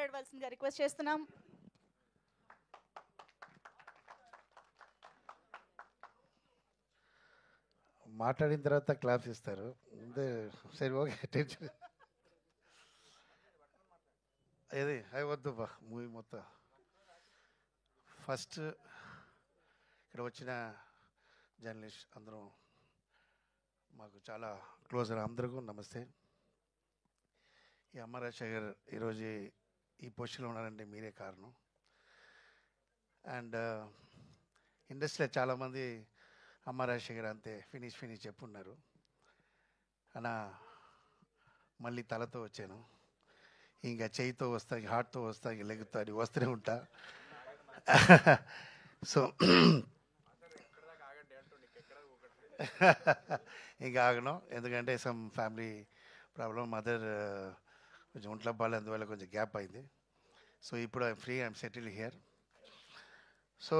మాట్లాడవలసిందిగా రిక్వెస్ట్ చేస్తున్నాం. మాట్లాడిన తర్వాత క్లాప్స్ ఇస్తారు. సరే ఓకే టెన్షన్ ఏది అవి వద్దు బా మూవీ మొత్తం. ఫస్ట్ ఇక్కడ వచ్చిన జర్నలిస్ట్ అందరూ మాకు చాలా క్లోజ్ అందరికీ నమస్తే. ఈ అమ్మ రాజశేఖర్ ఈరోజు ఈ పొజిషన్లో ఉన్నారంటే మీరే కారణం. అండ్ ఇండస్ట్రీలో చాలామంది అమ్మ రాజశేఖర్ అంతే ఫినిష్ చెప్పున్నారు అన్న. మళ్ళీ తలతో వచ్చాను, ఇంకా చేయితో వస్తా, హార్ట్తో వస్తా, ఇంక లెగ్తో అది వస్తూనే ఉంటా. సో ఇంకా ఆగను, ఎందుకంటే సమ్ ఫ్యామిలీ ప్రాబ్లం, మదర్ కొంచెం ఒంట్లో బాగాలేదు, అందువల్ల కొంచెం గ్యాప్ అయింది. సో ఇప్పుడు I'm free, I'm settle here. So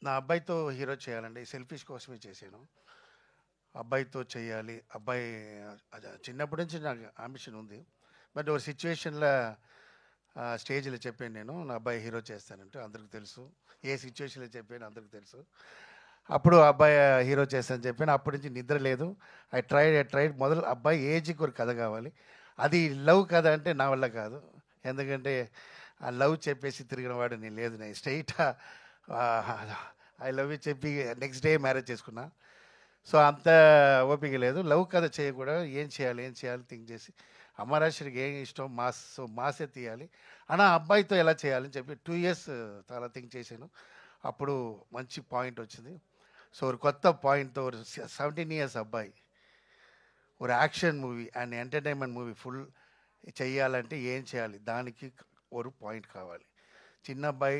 నా అబ్బాయితో హీరో చేయాలండి, సెల్ఫిష్ కోసమే చేశాను. అబ్బాయితో చేయాలి, అబ్బాయి చిన్నప్పటి నుంచి నాకు అంబిషన్ ఉంది. బట్ ఒక సిచ్యువేషన్లో స్టేజ్లో చెప్పాను నేను నా అబ్బాయి హీరో చేస్తానంటే, అందరికి తెలుసు ఏ సిచ్యువేషన్లో చెప్పాను, అందరికి తెలుసు. అప్పుడు అబ్బాయి హీరో చేస్తానని చెప్పాను. అప్పటి నుంచి నిద్ర లేదు. ఐ ట్రైడ్ మొదలు అబ్బాయి ఏజ్కి ఒక కథ కావాలి. అది లవ్ కథ అంటే నా వల్ల కాదు, ఎందుకంటే ఆ లవ్ చెప్పేసి తిరిగిన వాడు నేను లేదు. నేను స్ట్రైట్ ఐ లవ్ యూ చెప్పి నెక్స్ట్ డే మ్యారేజ్ చేసుకున్నా. సో అంత ఓపిక లేదు. లవ్ కథ చేయకూడదు, ఏం చేయాలి థింక్ చేసి అమరాశ్వరికి ఏం ఇష్టం మాస్, సో మాసే తీయాలి అన్న. అబ్బాయితో ఎలా చేయాలని చెప్పి 2 years చాలా థింక్ చేశాను. అప్పుడు మంచి పాయింట్ వచ్చింది. సో ఒక కొత్త పాయింట్తో ఒక 17 years అబ్బాయి ఒక action movie and entertainment movie full చెయ్యాలంటే ఏం చేయాలి, దానికి ఒక పాయింట్ కావాలి. చిన్న అబ్బాయి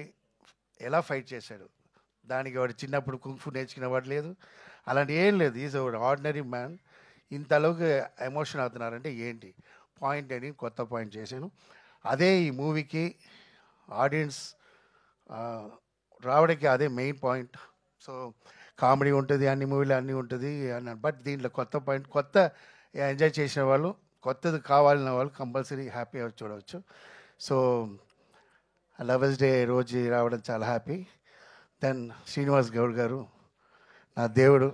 ఎలా ఫైట్ చేశాడు, దానికి వాడు చిన్నప్పుడు కుంఫు నేర్చుకునేవాడు లేదు, అలాంటి ఏం లేదు. Is ordinary man. ఇంతలోకి ఎమోషన్ అవుతున్నారంటే ఏంటి పాయింట్ అని కొత్త పాయింట్ చేశాను. అదే ఈ మూవీకి ఆడియన్స్ రావడానికి అదే మెయిన్ పాయింట్. సో కామెడీ ఉంటుంది, అన్ని మూవీలు అన్నీ ఉంటుంది అని, బట్ దీంట్లో కొత్త పాయింట్, కొత్త ఎంజాయ్ చేసిన వాళ్ళు, కొత్తది కావాలన్న వాళ్ళు కంపల్సరీ హ్యాపీగా చూడవచ్చు. సో లవర్స్ డే రోజు రావడం చాలా హ్యాపీ. దెన్ శ్రీనివాస్ గౌడ్ గారు నా దేవుడు.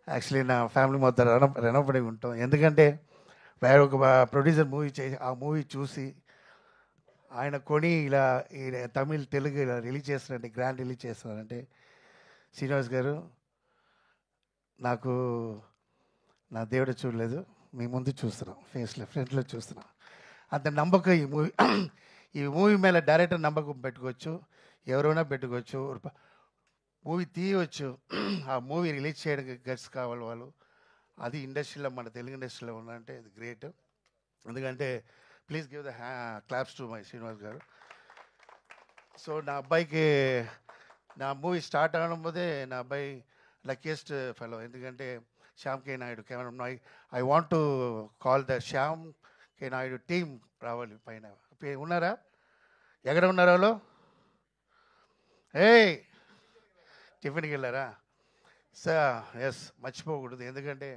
యాక్చువల్లీ నా ఫ్యామిలీ మొత్తం రణపడి ఉంటాం, ఎందుకంటే వేరే ఒక ప్రొడ్యూసర్ మూవీ చేసి ఆ మూవీ చూసి ఆయన కొని ఇలా తమిళ్ తెలుగు ఇలా రిలీజ్ చేస్తున్నారంటే, గ్రాండ్ రిలీజ్ చేస్తున్నారంటే, శ్రీనివాస్ గారు నాకు నా దేవుడు చూడలేదు, మీ ముందు చూస్తున్నాం, ఫేస్లో ఫ్రంట్లో చూస్తున్నాం. అంత నమ్మకం ఈ మూవీ మీద డైరెక్టర్ నమ్మకం పెట్టుకోవచ్చు, ఎవరైనా పెట్టుకోవచ్చు, మూవీ తీయవచ్చు. ఆ మూవీ రిలీజ్ చేయడానికి గట్స్ కావాలి వాళ్ళు. అది ఇండస్ట్రీలో, మన తెలుగు ఇండస్ట్రీలో ఉందంటే ఇది గ్రేట్. ఎందుకంటే please give the claps to my Srinivas గారు. సో నా అబ్బాయికి నా మూవీ స్టార్ట్ అవడం పోతే నా అబ్బాయి లక్కీయెస్ట్ ఫెలో, ఎందుకంటే Shyam K Naidu camera. I want to call the Shyam K Naidu team రావాలి పైన. ఉన్నారా, ఎక్కడ ఉన్నారు వాళ్ళు? టిఫిన్కి వెళ్ళారా? సార్ ఎస్, మర్చిపోకూడదు, ఎందుకంటే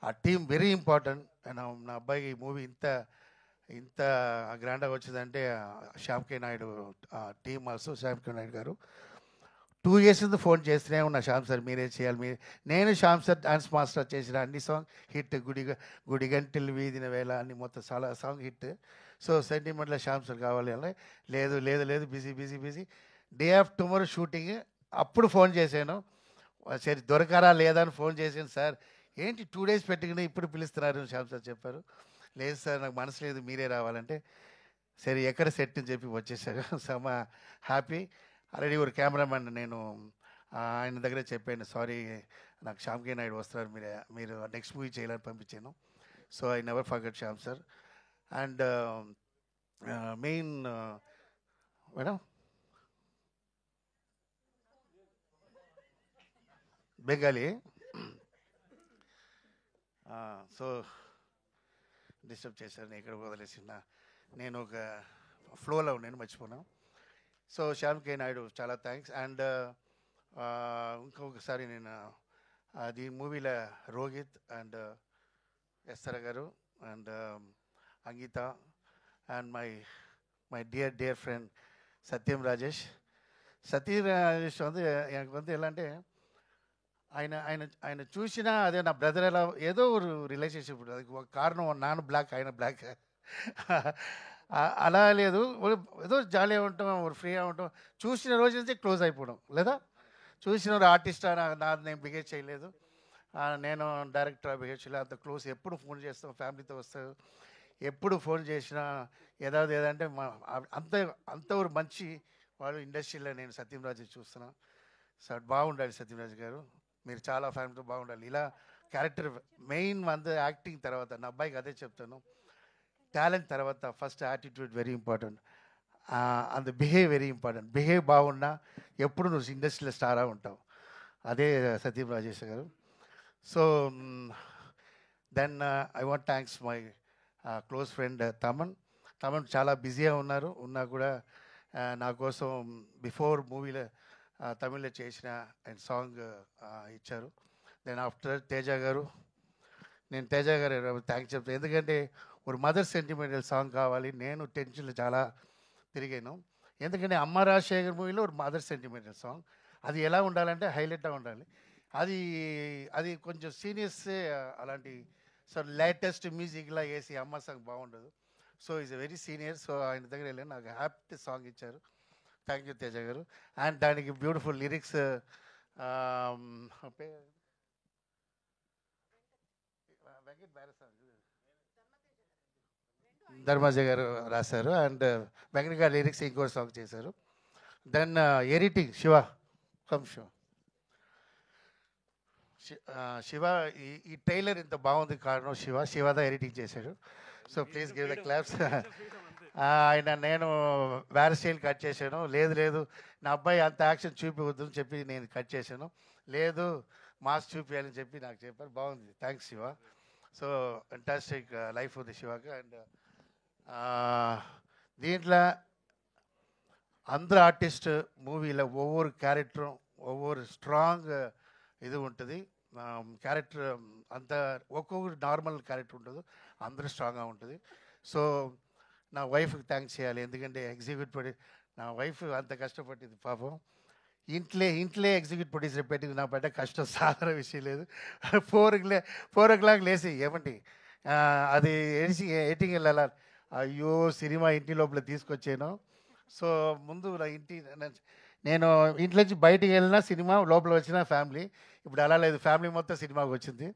ఆ టీం వెరీ ఇంపార్టెంట్. నా అబ్బాయికి ఈ మూవీ ఇంత గ్రాండ్గా వచ్చిందంటే Shyam K Naidu team, also Shyam K Naidu గారు 2 years నుంచి ఫోన్ చేస్తూనే ఉన్నా, శ్యామ్ సార్ మీరే చేయాలి. నేను శ్యామ్ సార్ డాన్స్ మాస్టర్ చేసిన అన్ని సాంగ్ హిట్, గుడిగంటలు వీధిన వేళ అన్ని మొత్తం చాలా సాంగ్ హిట్. సో సెంటిమెంట్లో శ్యామ్ సార్ కావాలి అని, లేదు busy day of tomorrow shooting. అప్పుడు ఫోన్ చేశాను, సరే దొరకరా లేదా అని ఫోన్ చేశాను. సార్ ఏంటి 2 days పెట్టుకుని ఇప్పుడు పిలుస్తున్నారు శ్యామ్ సార్ చెప్పారు. లేదు సార్ నాకు మనసు లేదు, మీరే రావాలంటే సరే ఎక్కడ సెట్ అని చెప్పి వచ్చేసారు. సో మా హ్యాపీ. ఆల్రెడీ ఒక కెమెరామెన్ నేను ఆయన దగ్గర చెప్పాను, సారీ నాకు శ్యామ్ కే నాయుడు వస్తున్నారు, మీరు నెక్స్ట్ మూవీ చేయాలని పంపించాను. So I never forget Shyam sir. And main madam Bengali. So disturb చేశారు, నేను ఇక్కడ వదిలేసిన, నేను ఒక ఫ్లోలో నేను మర్చిపోయాను. సో శ్యామ్ కే నాయుడు చాలా థ్యాంక్స్. అండ్ ఇంకొకసారి నేను అది మూవీలో రోహిత్ అండ్ ఎస్తర గారు and Ankita and my dear friend Satyam Rajesh. Satyam Rajesh வந்து எனக்கு வந்து ఎలా అంటే ఆయన ఆయన ఆయన చూసినా అదే నా బ్రదర్ ఎలా ఏదో ఒక రిలేషన్షిప్ ఉంటుంది. అది ఒక కారణం నాన్న బ్లాక్ ఆయన బ్లాక్ అలా లేదు. ఏదో జాలీగా ఉంటాం, ఫ్రీగా ఉంటాం. చూసిన రోజు నుంచి క్లోజ్ అయిపోవడం లేదా చూసిన ఆర్టిస్టా నాది నేను బిహేవ్ చేయలేదు, నేను డైరెక్టర్ బిహేవ్ చేయలేదు, అంత క్లోజ్. ఎప్పుడు ఫోన్ చేస్తాం, ఫ్యామిలీతో వస్తారు, ఎప్పుడు ఫోన్ చేసినా ఏదంటే అంత అంత ఒక మంచి వాడు ఇండస్ట్రీలో నేను సత్యంరాజు చూస్తున్నా. సార్ బాగుండాలి సత్యంరాజు గారు, మీరు చాలా ఫ్యామిలీతో బాగుండాలి. ఇలా క్యారెక్టర్ మెయిన్ అంత యాక్టింగ్ తర్వాత నా అబ్బాయికి అదే చెప్తాను, టాలెంట్ తర్వాత first attitude very important, and behave very important. Behave బాగున్నా ఎప్పుడు నువ్వు ఇండస్ట్రీలో స్టారా ఉంటావు. అదే Satyam Rajesh garu. So then I want thanks my close friend Thaman చాలా బిజీగా ఉన్నా కూడా నా కోసం బిఫోర్ మూవీలో తమిళ్లో చేసిన అండ్ సాంగ్ ఇచ్చారు. దెన్ ఆఫ్టర్ తేజ గారు, నేను తేజ గారు థ్యాంక్స్ చెప్తాను. ఎందుకంటే ఒక మదర్ సెంటిమెంటల్ సాంగ్ కావాలి. నేను టెన్షన్లో చాలా తిరిగాను. ఎందుకంటే అమ్మ రాజశేఖర్ మూవీలో ఒక మదర్ సెంటిమెంటల్ సాంగ్, అది ఎలా ఉండాలంటే హైలైట్గా ఉండాలి. అది కొంచెం సీనియర్సే అలాంటి సో లేటెస్ట్ మ్యూజిక్లా వేసి అమ్మ సాంగ్ బాగుండదు. So is very senior. So ఆయన దగ్గర వెళ్ళి నాకు హ్యాపీ సాంగ్ ఇచ్చారు. థ్యాంక్ యూ తేజ గారు. అండ్ దానికి బ్యూటిఫుల్ లిరిక్స్ వెంకట్ బ్యారసాంగ్ ధర్మాజ గారు రాశారు. అండ్ వెంకట్ గారు లిరిక్స్ ఇంకో సాంగ్ చేశారు. దెన్ ఎడిటింగ్ శివ ఈ ట్రైలర్ ఇంత బాగుంది కారణం శివదా ఎడిటింగ్ చేశాడు. So please give the claps. ఆయన నేను వేరే స్టైల్ కట్ చేశాను. లేదు నా అబ్బాయి అంత యాక్షన్ చూపివద్దు అని చెప్పి నేను కట్ చేశాను. లేదు మాస్ చూపించాలని చెప్పి నాకు చెప్పారు. బాగుంది, thanks Shiva. So fantastic life ఉంది శివకి. అండ్ దీంట్లో అందరు ఆర్టిస్ట్ మూవీలో ఒవ్వొరు క్యారెక్టరు ఒవ్వొరు స్ట్రాంగ్ ఇది ఉంటుంది. క్యారెక్టర్ అంత ఒక్కొక్కరు నార్మల్ క్యారెక్టర్ ఉంటుంది, అందరూ స్ట్రాంగ్గా ఉంటుంది. సో నా వైఫ్కి థ్యాంక్స్ చేయాలి. ఎందుకంటే నా వైఫ్ అంత కష్టపడింది పాపం. ఇంట్లో ఎగ్జిక్యూటివ్ ప్రొడ్యూసర్ పెట్టి నా పడ్డ కష్టం సాధారణ విషయం లేదు. 4 o'clock లేసి ఏమండి అది ఎడిటింగ్ వెళ్ళాలి. అయ్యో సినిమా ఇంటి లోపల తీసుకొచ్చాను. సో ముందు నేను ఇంట్లో నుంచి బయటికి వెళ్ళినా సినిమా, లోపల వచ్చిన ఫ్యామిలీ. ఇప్పుడు అలా లేదు, ఫ్యామిలీ మొత్తం సినిమాకి వచ్చింది.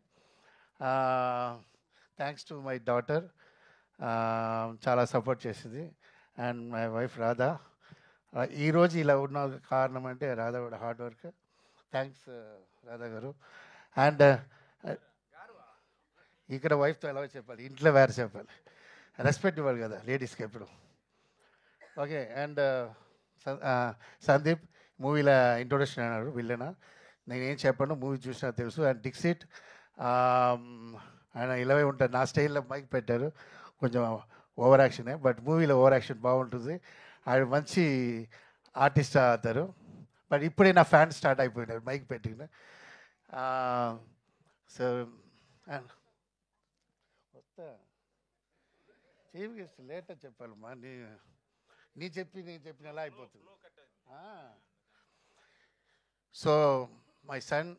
థ్యాంక్స్ టు మై డాటర్, చాలా సపోర్ట్ చేసింది. And my wife Radha. ఈరోజు ఇలా ఉన్న కారణం అంటే రాధా కూడా హార్డ్ వర్క్. థ్యాంక్స్ రాధా గారు. అండ్ ఇక్కడ వైఫ్తో ఎలా చెప్పాలి, ఇంట్లో వేరే చెప్పాలి, రెస్పెక్ట్ ఇవ్వాలి కదా లేడీస్కి ఎప్పుడు. ఓకే. అండ్ సందీప్ మూవీలో ఇంట్రొడక్షన్ అన్నారు విల్లన, నేనేం చెప్పాను మూవీ చూసినా తెలుసు. అండ్ డిక్సిట్ ఆయన ఇలాగే ఉంటారు, నా స్టైల్లో మైక్ పెట్టారు, కొంచెం ఓవర్ యాక్షనే, బట్ మూవీలో ఓవర్ యాక్షన్ బాగుంటుంది. ఆయన మంచి ఆర్టిస్ట్ అవుతారు. బట్ ఇప్పుడే నా ఫ్యాన్ స్టార్ట్ అయిపోయినారు మైక్ పెట్టిన. సో వస్తా చీఫ్ గెస్ట్ లేట్ అని చెప్పాలమ్మా, నేను చెప్పిన ఎలా అయిపోతుంది. సో మై సన్,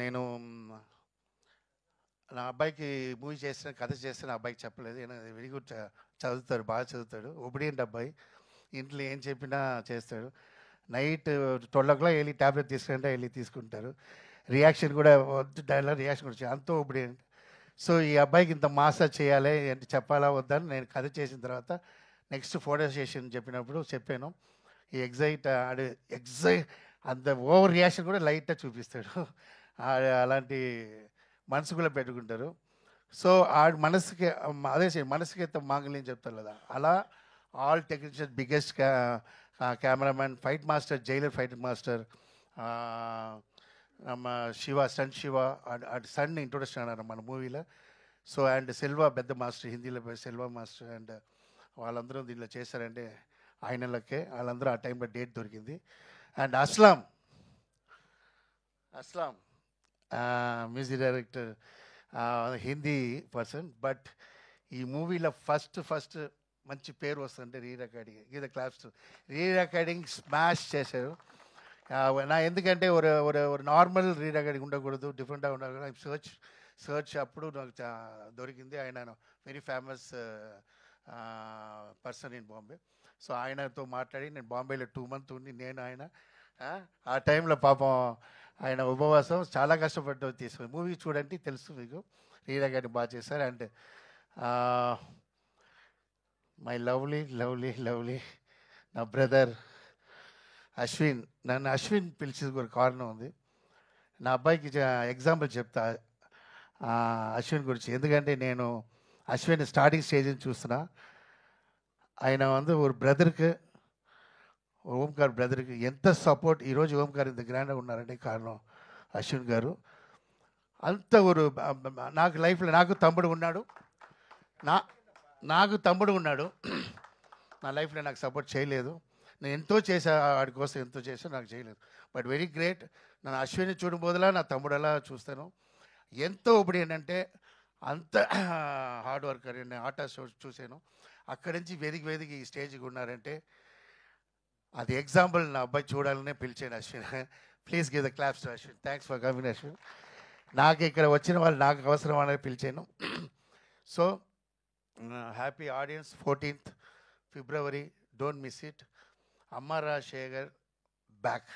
నేను నా అబ్బాయికి మూవీ చేసిన కథ చేస్తే నా అబ్బాయికి చెప్పలేదు. వెరీ గుడ్, చదువుతాడు, బాగా చదువుతాడు, ఒబిడియంట్ అబ్బాయి, ఇంట్లో ఏం చెప్పినా చేస్తాడు. నైట్ 12 o'clock వెళ్ళి ట్యాబ్లెట్ తీసుకుంటే వెళ్ళి తీసుకుంటారు. రియాక్షన్ కూడా డైలాగ్ రియాక్షన్ కూడా అంత ఒబిడియంట్. సో ఈ అబ్బాయికి ఇంత మాసా చేయాలి అంటే చెప్పాలా వద్దని నేను కథ చేసిన తర్వాత నెక్స్ట్ ఫోటో సెషన్ చెప్పినప్పుడు చెప్పాను. ఈ ఎగ్జైట్ అంత ఓవర్ రియాక్షన్ కూడా లైట్గా చూపిస్తాడు. అలాంటి మనసు కూడా పెట్టుకుంటారు. సో ఆడి మనసుకి అదే మనసుకి ఎంత మాంగళ్యం చెప్తారు కదా, అలా all technician biggest cameraman, fight master, Jailer fight master ನಮ್ಮ సన్ శివ సన్ ఇంట్రొడక్షన్ అన్నారు మన మూవీలో. సో అండ్ సెల్వా పెద్ద మాస్టర్, హిందీలో సెల్వా మాస్టర్, అండ్ వాళ్ళందరూ దీనిలో చేశారంటే ఆయనలకే, వాళ్ళందరూ ఆ టైంలో డేట్ దొరికింది. And Aslam music director, Hindi person. But ఈ మూవీలో ఫస్ట్ మంచి పేరు వస్తుందంటే రీ రికార్డింగ్. ఇది క్లాప్స్. రీ రికార్డింగ్ స్మాష్ చేశారు. నా ఎందుకంటే ఒక నార్మల్ రీ రికార్డింగ్ ఉండకూడదు, డిఫరెంట్గా ఉండకూడదు. సర్చ్ అప్పుడు నాకు దొరికింది. ఆయన very famous person in Bombay. So ఆయనతో మాట్లాడి నేను బాంబేలో 2 months ఉండి నేను ఆయన ఆ టైంలో పాపం ఆయన ఉపవాసం చాలా కష్టపడ్డ తీసుకుని మూవీ చూడండి తెలుసు మీకు. రీ రికార్డింగ్ బాగా చేశారు. అండ్ మై లవ్లీ నా బ్రదర్ అశ్విన్. నన్ను అశ్విన్ పిలిచేది ఒక కారణం ఉంది. నా అబ్బాయికి ఎగ్జాంపుల్ చెప్తా అశ్విన్ గురించి. ఎందుకంటే నేను అశ్విన్ స్టార్టింగ్ స్టేజ్ నుంచి చూస్తున్నా. ఆయన ఒక బ్రదర్కి, ఓంకార్ బ్రదర్కి ఎంత సపోర్ట్. ఈరోజు ఓంకార్ ఇంత గ్రాండ్గా ఉన్నారంటే కారణం అశ్విన్ గారు. అంత నాకు లైఫ్లో నాకు తమ్ముడు ఉన్నాడు. నాకు తమ్ముడు ఉన్నాడు. నా లైఫ్లో నాకు సపోర్ట్ చేయలేదు. నేను ఎంతో చేశా వాడి కోసం, ఎంతో చేశా, నాకు చేయలేదు. But very great. నన్ను అశ్విని చూడబోదులా నా తమ్ముడు ఎలా చూస్తాను. ఎంతో ఇప్పుడు ఏంటంటే అంత హార్డ్ వర్కర్. నేను ఆట షో చూశాను. అక్కడి నుంచి వెదికి ఈ స్టేజ్కి ఉన్నారంటే అది ఎగ్జాంపుల్. నా అబ్బాయి చూడాలనే పిలిచాను Ashwin. Please give the claps to Ashwin. Thanks for coming Ashwin. నాకు ఇక్కడ వచ్చిన వాళ్ళు నాకు అవసరం అనేది పిలిచాను. So happy audience. 14th February, don't miss it. అమ్మ Rajasekhar back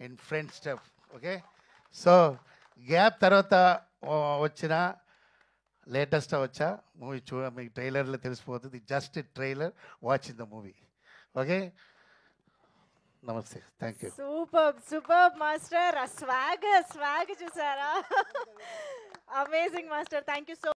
in front step. Okay. So gap తర్వాత వచ్చిన లేటెస్ట్ వచ్చా మూవీ మీకు ట్రైలర్లో తెలిసిపోతుంది. Just trailer, watch in the movie. Okay. నమస్తే. Thank you. Super master. Swag చూసారా? Amazing master. Thank you so